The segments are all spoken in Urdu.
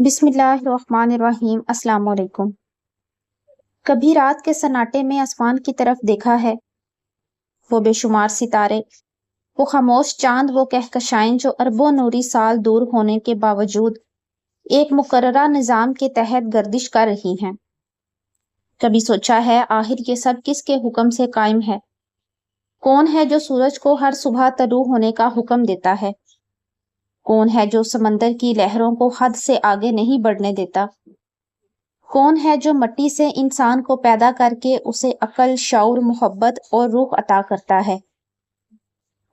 بسم اللہ الرحمن الرحیم۔ السلام علیکم۔ کبھی رات کے سناٹے میں آسمان کی طرف دیکھا ہے؟ وہ بے شمار ستارے، وہ خاموش چاند، وہ کہکشائیں جو اربوں نوری سال دور ہونے کے باوجود ایک مقررہ نظام کے تحت گردش کر رہی ہیں۔ کبھی سوچا ہے آخر یہ سب کس کے حکم سے قائم ہے؟ کون ہے جو سورج کو ہر صبح طلوع ہونے کا حکم دیتا ہے؟ کون ہے جو سمندر کی لہروں کو حد سے آگے نہیں بڑھنے دیتا؟ کون ہے جو مٹی سے انسان کو پیدا کر کے اسے عقل، شعور، محبت اور روح عطا کرتا ہے؟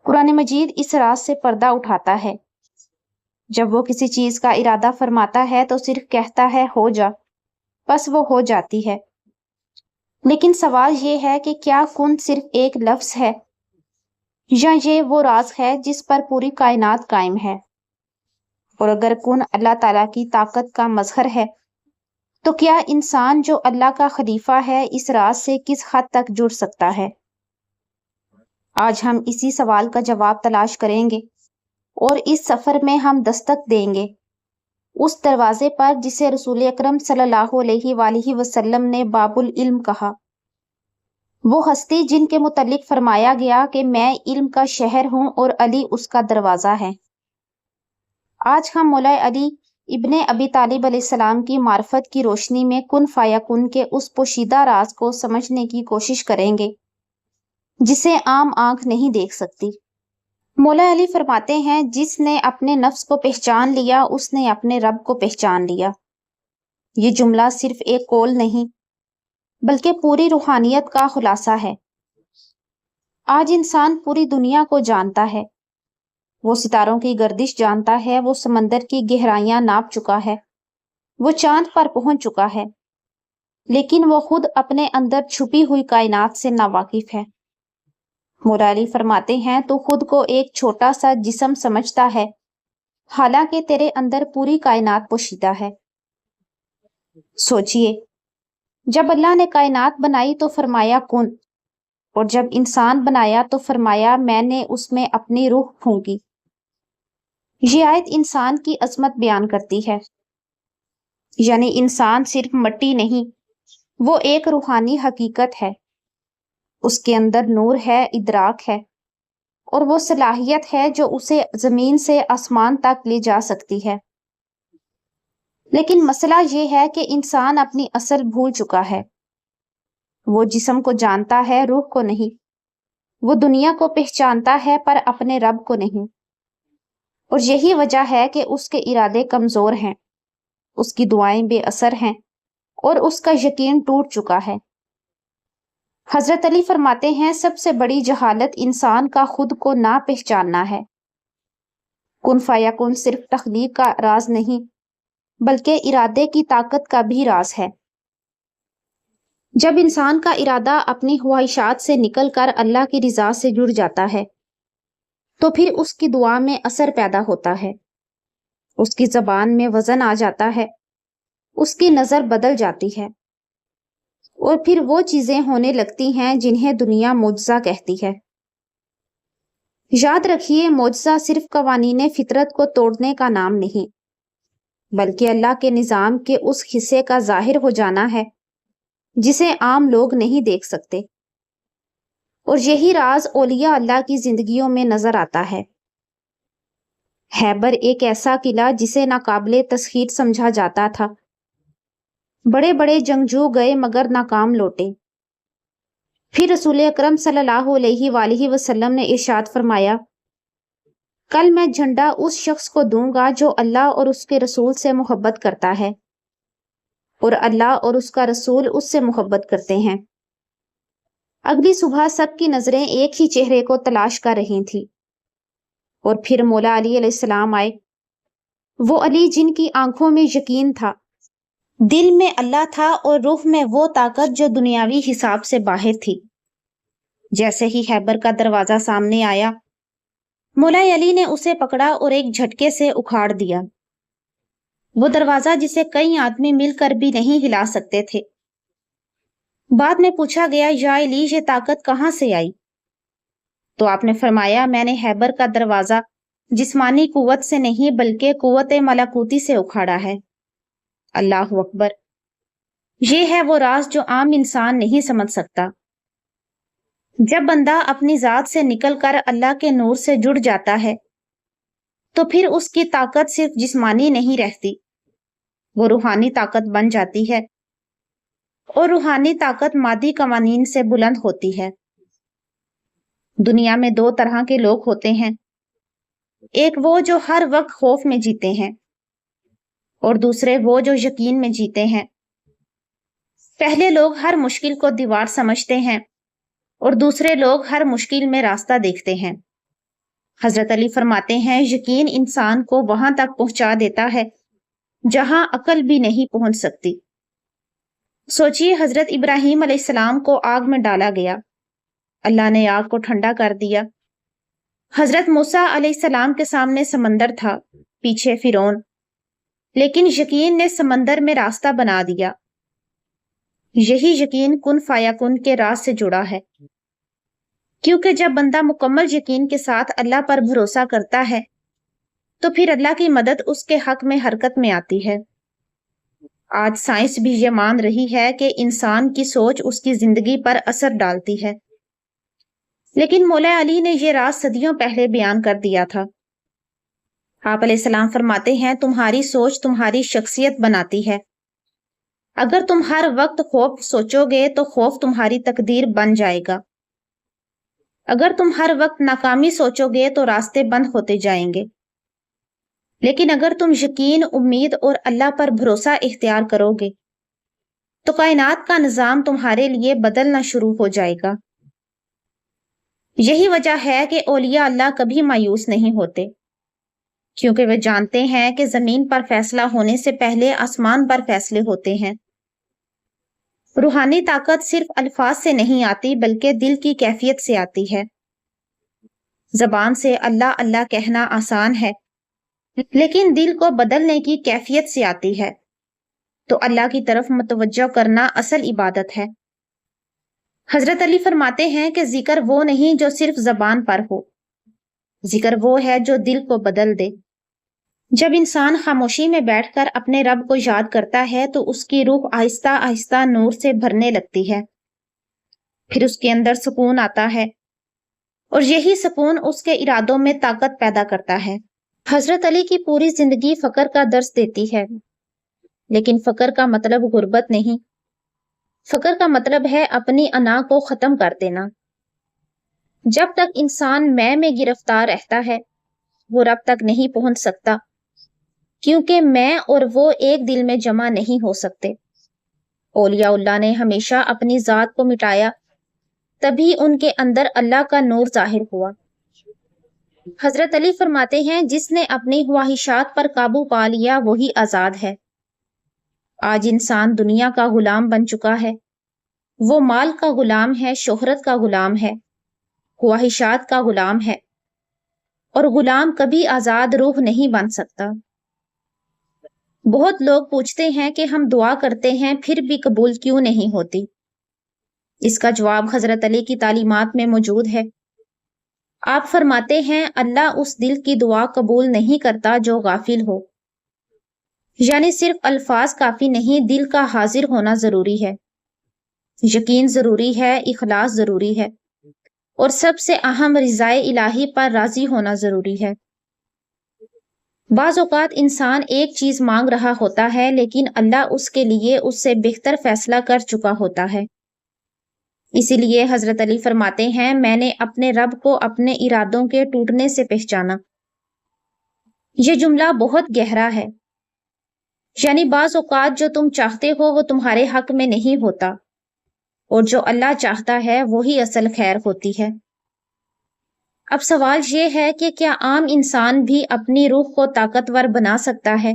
قرآن مجید اس راز سے پردہ اٹھاتا ہے۔ جب وہ کسی چیز کا ارادہ فرماتا ہے تو صرف کہتا ہے ہو جا، بس وہ ہو جاتی ہے۔ لیکن سوال یہ ہے کہ کیا کن صرف ایک لفظ ہے، یا یہ وہ راز ہے جس پر پوری کائنات قائم ہے؟ اور اگر کن اللہ تعالیٰ کی طاقت کا مظہر ہے تو کیا انسان جو اللہ کا خلیفہ ہے اس راز سے کس حد تک جڑ سکتا ہے؟ آج ہم اسی سوال کا جواب تلاش کریں گے، اور اس سفر میں ہم دستک دیں گے اس دروازے پر جسے رسول اکرم صلی اللہ علیہ وآلہ وسلم نے باب العلم کہا۔ وہ ہستی جن کے متعلق فرمایا گیا کہ میں علم کا شہر ہوں اور علی اس کا دروازہ ہے۔ آج ہم مولا علی ابن ابی طالب علیہ السلام کی معرفت کی روشنی میں کن فیکون کے اس پوشیدہ راز کو سمجھنے کی کوشش کریں گے جسے عام آنکھ نہیں دیکھ سکتی۔ مولا علی فرماتے ہیں جس نے اپنے نفس کو پہچان لیا اس نے اپنے رب کو پہچان لیا۔ یہ جملہ صرف ایک قول نہیں بلکہ پوری روحانیت کا خلاصہ ہے۔ آج انسان پوری دنیا کو جانتا ہے، وہ ستاروں کی گردش جانتا ہے، وہ سمندر کی گہرائیاں ناپ چکا ہے، وہ چاند پر پہنچ چکا ہے، لیکن وہ خود اپنے اندر چھپی ہوئی کائنات سے ناواقف ہے۔ مولا علی فرماتے ہیں تو خود کو ایک چھوٹا سا جسم سمجھتا ہے، حالانکہ تیرے اندر پوری کائنات پوشیدہ ہے۔ سوچئے، جب اللہ نے کائنات بنائی تو فرمایا کن، اور جب انسان بنایا تو فرمایا میں نے اس میں اپنی روح پھونکی۔ یہ آیت انسان کی عظمت بیان کرتی ہے، یعنی انسان صرف مٹی نہیں، وہ ایک روحانی حقیقت ہے۔ اس کے اندر نور ہے، ادراک ہے، اور وہ صلاحیت ہے جو اسے زمین سے آسمان تک لے جا سکتی ہے۔ لیکن مسئلہ یہ ہے کہ انسان اپنی اصل بھول چکا ہے۔ وہ جسم کو جانتا ہے، روح کو نہیں۔ وہ دنیا کو پہچانتا ہے پر اپنے رب کو نہیں۔ اور یہی وجہ ہے کہ اس کے ارادے کمزور ہیں، اس کی دعائیں بے اثر ہیں، اور اس کا یقین ٹوٹ چکا ہے۔ حضرت علی فرماتے ہیں سب سے بڑی جہالت انسان کا خود کو نہ پہچاننا ہے۔ کن فیکون صرف تخلیق کا راز نہیں بلکہ ارادے کی طاقت کا بھی راز ہے۔ جب انسان کا ارادہ اپنی خواہشات سے نکل کر اللہ کی رضا سے جڑ جاتا ہے تو پھر اس کی دعا میں اثر پیدا ہوتا ہے، اس کی زبان میں وزن آ جاتا ہے، اس کی نظر بدل جاتی ہے، اور پھر وہ چیزیں ہونے لگتی ہیں جنہیں دنیا معجزہ کہتی ہے۔ یاد رکھیے، معجزہ صرف قوانین فطرت کو توڑنے کا نام نہیں بلکہ اللہ کے نظام کے اس حصے کا ظاہر ہو جانا ہے جسے عام لوگ نہیں دیکھ سکتے۔ اور یہی راز اولیاء اللہ کی زندگیوں میں نظر آتا ہے۔ خیبر ایک ایسا قلعہ جسے ناقابل تسخیر سمجھا جاتا تھا۔ بڑے بڑے جنگجو گئے مگر ناکام لوٹے۔ پھر رسول اکرم صلی اللہ علیہ وآلہ وسلم نے ارشاد فرمایا کل میں جھنڈا اس شخص کو دوں گا جو اللہ اور اس کے رسول سے محبت کرتا ہے، اور اللہ اور اس کا رسول اس سے محبت کرتے ہیں۔ اگلی صبح سب کی نظریں ایک ہی چہرے کو تلاش کر رہی تھی، اور پھر مولا علی علیہ السلام آئے، وہ علی جن کی آنکھوں میں یقین تھا، دل میں اللہ تھا، اور روح میں وہ طاقت جو دنیاوی حساب سے باہر تھی۔ جیسے ہی خیبر کا دروازہ سامنے آیا، مولا علی نے اسے پکڑا اور ایک جھٹکے سے اکھاڑ دیا۔ وہ دروازہ جسے کئی آدمی مل کر بھی نہیں ہلا سکتے تھے۔ بعد میں پوچھا گیا یا علی یہ طاقت کہاں سے آئی؟ تو آپ نے فرمایا میں نے خیبر کا دروازہ جسمانی قوت سے نہیں بلکہ قوت ملکوتی سے اکھاڑا ہے۔ اللہ اکبر! یہ ہے وہ راز جو عام انسان نہیں سمجھ سکتا۔ جب بندہ اپنی ذات سے نکل کر اللہ کے نور سے جڑ جاتا ہے تو پھر اس کی طاقت صرف جسمانی نہیں رہتی، وہ روحانی طاقت بن جاتی ہے، اور روحانی طاقت مادی قوانین سے بلند ہوتی ہے۔ دنیا میں دو طرح کے لوگ ہوتے ہیں، ایک وہ جو ہر وقت خوف میں جیتے ہیں، اور دوسرے وہ جو یقین میں جیتے ہیں۔ پہلے لوگ ہر مشکل کو دیوار سمجھتے ہیں اور دوسرے لوگ ہر مشکل میں راستہ دیکھتے ہیں۔ حضرت علی فرماتے ہیں، یقین انسان کو وہاں تک پہنچا دیتا ہے جہاں عقل بھی نہیں پہنچ سکتی۔ سوچئے، حضرت ابراہیم علیہ السلام کو آگ میں ڈالا گیا، اللہ نے آگ کو ٹھنڈا کر دیا۔ حضرت موسیٰ علیہ السلام کے سامنے سمندر تھا، پیچھے فرعون، لیکن یقین نے سمندر میں راستہ بنا دیا۔ یہی یقین کن فیکون کے راز سے جڑا ہے، کیونکہ جب بندہ مکمل یقین کے ساتھ اللہ پر بھروسہ کرتا ہے تو پھر اللہ کی مدد اس کے حق میں حرکت میں آتی ہے۔ آج سائنس بھی یہ مان رہی ہے کہ انسان کی سوچ اس کی زندگی پر اثر ڈالتی ہے، لیکن مولا علی نے یہ راز صدیوں پہلے بیان کر دیا تھا۔ آپ علیہ السلام فرماتے ہیں، تمہاری سوچ تمہاری شخصیت بناتی ہے۔ اگر تم ہر وقت خوف سوچو گے تو خوف تمہاری تقدیر بن جائے گا۔ اگر تم ہر وقت ناکامی سوچو گے تو راستے بند ہوتے جائیں گے۔ لیکن اگر تم یقین، امید اور اللہ پر بھروسہ اختیار کرو گے تو کائنات کا نظام تمہارے لیے بدلنا شروع ہو جائے گا۔ یہی وجہ ہے کہ اولیاء اللہ کبھی مایوس نہیں ہوتے، کیونکہ وہ جانتے ہیں کہ زمین پر فیصلہ ہونے سے پہلے آسمان پر فیصلے ہوتے ہیں۔ روحانی طاقت صرف الفاظ سے نہیں آتی بلکہ دل کی کیفیت سے آتی ہے۔ زبان سے اللہ اللہ کہنا آسان ہے، لیکن دل کو بدلنے کی کیفیت سے آتی ہے، تو اللہ کی طرف متوجہ کرنا اصل عبادت ہے۔ حضرت علی فرماتے ہیں کہ ذکر وہ نہیں جو صرف زبان پر ہو، ذکر وہ ہے جو دل کو بدل دے۔ جب انسان خاموشی میں بیٹھ کر اپنے رب کو یاد کرتا ہے تو اس کی روح آہستہ آہستہ نور سے بھرنے لگتی ہے، پھر اس کے اندر سکون آتا ہے، اور یہی سکون اس کے ارادوں میں طاقت پیدا کرتا ہے۔ حضرت علی کی پوری زندگی فقر کا درس دیتی ہے، لیکن فقر کا مطلب غربت نہیں، فقر کا مطلب ہے اپنی انا کو ختم کر دینا۔ جب تک انسان میں گرفتار رہتا ہے وہ رب تک نہیں پہنچ سکتا، کیونکہ میں اور وہ ایک دل میں جمع نہیں ہو سکتے۔ اولیاء اللہ نے ہمیشہ اپنی ذات کو مٹایا، تبھی ان کے اندر اللہ کا نور ظاہر ہوا۔ حضرت علی فرماتے ہیں، جس نے اپنی خواہشات پر قابو پا لیا وہی آزاد ہے۔ آج انسان دنیا کا غلام بن چکا ہے، وہ مال کا غلام ہے، شہرت کا غلام ہے، خواہشات کا غلام ہے، اور غلام کبھی آزاد روح نہیں بن سکتا۔ بہت لوگ پوچھتے ہیں کہ ہم دعا کرتے ہیں پھر بھی قبول کیوں نہیں ہوتی؟ اس کا جواب حضرت علی کی تعلیمات میں موجود ہے۔ آپ فرماتے ہیں، اللہ اس دل کی دعا قبول نہیں کرتا جو غافل ہو، یعنی صرف الفاظ کافی نہیں، دل کا حاضر ہونا ضروری ہے، یقین ضروری ہے، اخلاص ضروری ہے، اور سب سے اہم رضائے الہی پر راضی ہونا ضروری ہے۔ بعض اوقات انسان ایک چیز مانگ رہا ہوتا ہے لیکن اللہ اس کے لیے اس سے بہتر فیصلہ کر چکا ہوتا ہے۔ اسی لیے حضرت علی فرماتے ہیں، میں نے اپنے رب کو اپنے ارادوں کے ٹوٹنے سے پہچانا۔ یہ جملہ بہت گہرا ہے، یعنی بعض اوقات جو تم چاہتے ہو وہ تمہارے حق میں نہیں ہوتا، اور جو اللہ چاہتا ہے وہی اصل خیر ہوتی ہے۔ اب سوال یہ ہے کہ کیا عام انسان بھی اپنی روح کو طاقتور بنا سکتا ہے؟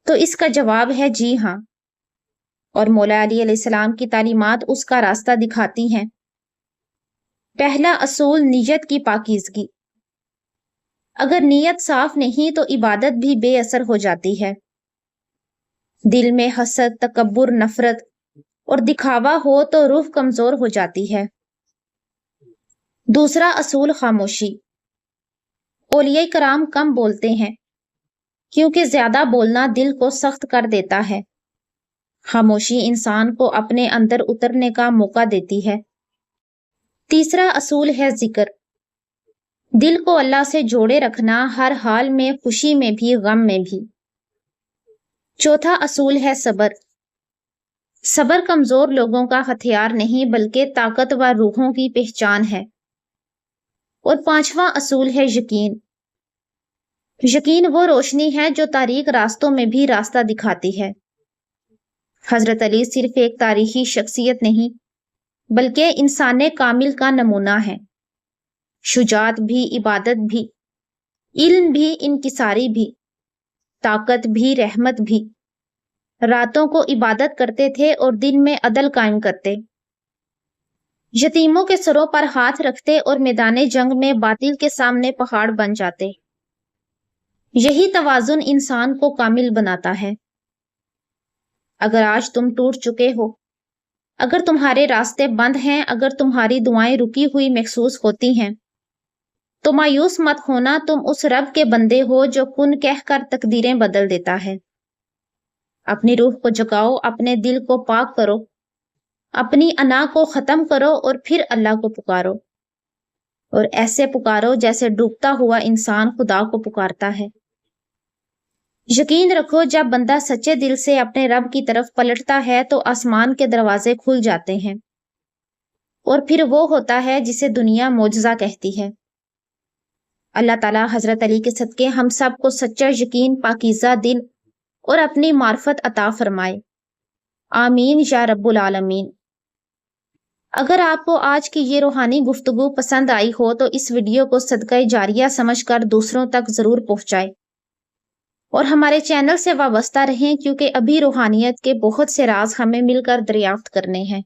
تو اس کا جواب ہے جی ہاں، اور مولا علی علیہ السلام کی تعلیمات اس کا راستہ دکھاتی ہیں۔ پہلا اصول، نیت کی پاکیزگی۔ اگر نیت صاف نہیں تو عبادت بھی بے اثر ہو جاتی ہے۔ دل میں حسد، تکبر، نفرت اور دکھاوا ہو تو روح کمزور ہو جاتی ہے۔ دوسرا اصول، خاموشی۔ اولیاء کرام کم بولتے ہیں، کیونکہ زیادہ بولنا دل کو سخت کر دیتا ہے۔ خاموشی انسان کو اپنے اندر اترنے کا موقع دیتی ہے۔ تیسرا اصول ہے ذکر۔ دل کو اللہ سے جوڑے رکھنا، ہر حال میں، خوشی میں بھی، غم میں بھی۔ چوتھا اصول ہے صبر۔ صبر کمزور لوگوں کا ہتھیار نہیں بلکہ طاقتور روحوں کی پہچان ہے۔ اور پانچواں اصول ہے یقین۔ یقین وہ روشنی ہے جو تاریک راستوں میں بھی راستہ دکھاتی ہے۔ حضرت علی صرف ایک تاریخی شخصیت نہیں بلکہ انسان کامل کا نمونہ ہے۔ شجاعت بھی، عبادت بھی، علم بھی، انکساری بھی، طاقت بھی، رحمت بھی۔ راتوں کو عبادت کرتے تھے اور دن میں عدل قائم کرتے۔ یتیموں کے سروں پر ہاتھ رکھتے اور میدان جنگ میں باطل کے سامنے پہاڑ بن جاتے۔ یہی توازن انسان کو کامل بناتا ہے۔ اگر آج تم ٹوٹ چکے ہو، اگر تمہارے راستے بند ہیں، اگر تمہاری دعائیں رکی ہوئی محسوس ہوتی ہیں، تو مایوس مت ہونا۔ تم اس رب کے بندے ہو جو کن کہہ کر تقدیریں بدل دیتا ہے۔ اپنی روح کو جگاؤ، اپنے دل کو پاک کرو، اپنی انا کو ختم کرو اور پھر اللہ کو پکارو، اور ایسے پکارو جیسے ڈوبتا ہوا انسان خدا کو پکارتا ہے۔ یقین رکھو، جب بندہ سچے دل سے اپنے رب کی طرف پلٹتا ہے تو آسمان کے دروازے کھل جاتے ہیں، اور پھر وہ ہوتا ہے جسے دنیا معجزہ کہتی ہے۔ اللہ تعالیٰ حضرت علی کے صدقے ہم سب کو سچا یقین، پاکیزہ دل اور اپنی معرفت عطا فرمائے۔ آمین یا رب العالمین۔ اگر آپ کو آج کی یہ روحانی گفتگو پسند آئی ہو تو اس ویڈیو کو صدقہ جاریہ سمجھ کر دوسروں تک ضرور پہنچائے، اور ہمارے چینل سے وابستہ رہیں کیونکہ ابھی روحانیت کے بہت سے راز ہمیں مل کر دریافت کرنے ہیں۔